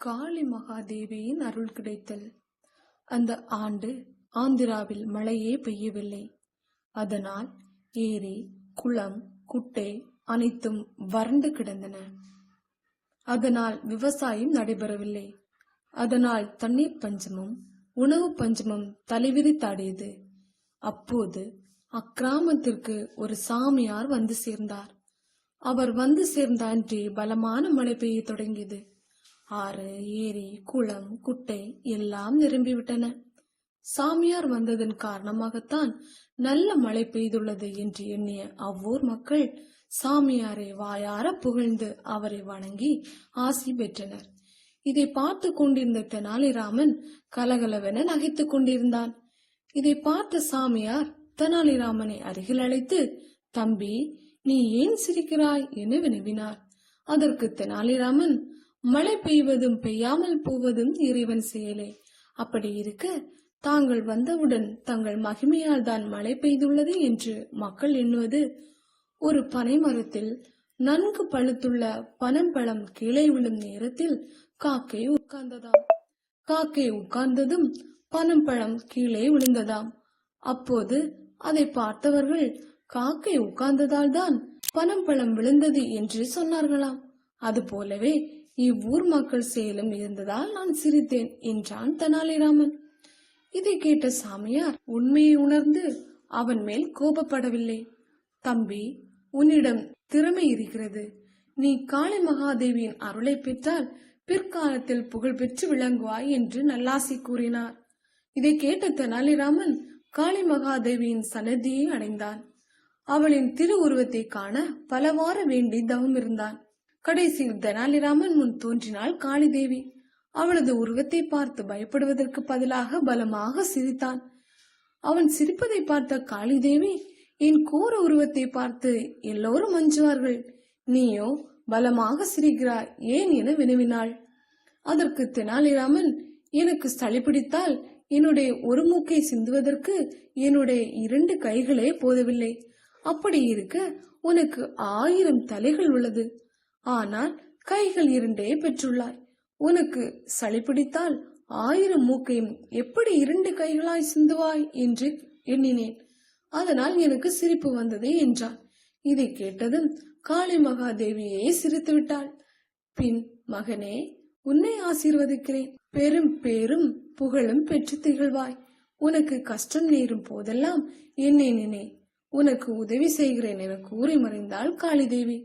காளி மகாதேவியின் அருள் கிடைத்தல். அந்த ஆண்டு ஆந்திராவில் மழையே பெய்யவில்லை. அதனால் ஏரி, குளம், குட்டை அனைத்தும் வறண்டு கிடந்தன. அதனால் விவசாயம் நடைபெறவில்லை. அதனால் தண்ணீர் பஞ்சமும் உணவு பஞ்சமும் தலைவிரித்தாடியது. அப்போது அக்கிராமத்திற்கு ஒரு சாமியார் வந்து சேர்ந்தார். அவர் வந்து சேர்ந்த அன்றே பலமான மழை பெய்ய தொடங்கியது. ஆறு, ஏரி, குளம், குட்டை எல்லாம் நிரம்பிவிட்டன. சாமியார் வந்ததன் காரணமாகத்தான் நல்ல மழை பெய்துள்ளது என்று எண்ணிய அவ்வூர் மக்கள் சாமியாரை வாயார புகழ்ந்து அவரை வணங்கி ஆசி பெற்றனர். இதை பார்த்து கொண்டிருந்த தெனாலிராமன் கலகலவென நகைத்துக் கொண்டிருந்தான். இதை பார்த்த சாமியார் தெனாலிராமனை அருகில் அழைத்து, "தம்பி, நீ ஏன் சிரிக்கிறாய்?" என வினவினார். அதற்கு தெனாலிராமன், "மழை பெய்வதும் பெய்யாமல் போவதும் இறைவன் செயலே. அப்படி இருக்க தாங்கள் வந்தவுடன் தங்கள் மகிமையால் தான் மழை பெய்துள்ளது என்று மக்கள் எண்ணுவது. ஒரு பனை மரத்தில் நன்கு பழுத்துள்ள பனம்பழம் கீழே விழும் நேரத்தில் காக்கை உட்கார்ந்ததாம். காக்கை உட்கார்ந்ததும் பனம்பழம் கீழே விழுந்ததாம். அப்போது அதை பார்த்தவர்கள் காக்கை உட்கார்ந்ததால் தான் பனம்பழம் விழுந்தது என்று சொன்னார்களாம். அதுபோலவே இவ்வூர் மக்கள் செயலும் இருந்ததால் நான் சிரித்தேன்" என்றான் தெனாலிராமன். இதை கேட்ட சாமியார் உண்மையை உணர்ந்து அவன் மேல் கோபப்படவில்லை. "தம்பி, உன்னிடம் திறமை இருக்கிறது. நீ காளி மகாதேவியின் அருளை பெற்றால் பிற்காலத்தில் புகழ் பெற்று விளங்குவாய்" என்று நல்லாசி கூறினார். இதை கேட்ட தெனாலிராமன் காளி மகாதேவியின் சன்னதியை அடைந்தான். அவளின் திரு உருவத்தை காண பலவார வேண்டி தவம் இருந்தான். கடைசியில் தெனாலிராமன் முன் தோன்றினாள் காளி தேவி. அவளது உருவத்தை பார்த்து பயப்படுவதற்கு பதிலாக பலமாக சிரித்தான். அவன் சிரிப்பதை பார்த்த காளி தேவி, "என் கோர உருவத்தை பார்த்து எல்லோரும் அஞ்சுவார்கள், நீயோ பலமாக சிரிக்கிறாய் ஏன்?" என வினவினாள். அதற்கு தெனாலிராமன், "எனக்கு சளி பிடித்தால் என்னுடைய ஒரு மூக்கை சிந்துவதற்கு என்னுடைய 2 கைகளே போதவில்லை. அப்படி இருக்க உனக்கு 1000 தலைகள் உள்ளது. ஆனால் கைகள் 2 பெற்றுள்ளாய். உனக்கு சளி பிடித்தால் 1000 மூக்கையும் எப்படி 2 கைகளாய் சிந்துவாய் என்று எண்ணினேன். அதனால் எனக்கு சிரிப்பு வந்தது" என்றான். இதை கேட்டதும் காளி மகாதேவியே சிரித்து விட்டாள். பின், "மகனே, உன்னை ஆசீர்வதிக்கிறேன். பெரும் பேரும் புகழும் பெற்று திகழ்வாய். உனக்கு கஷ்டம் நேரும் போதெல்லாம் என்னை நினை. உனக்கு உதவி செய்கிறேன்" என கூறி மறைந்தாள் காளி தேவி.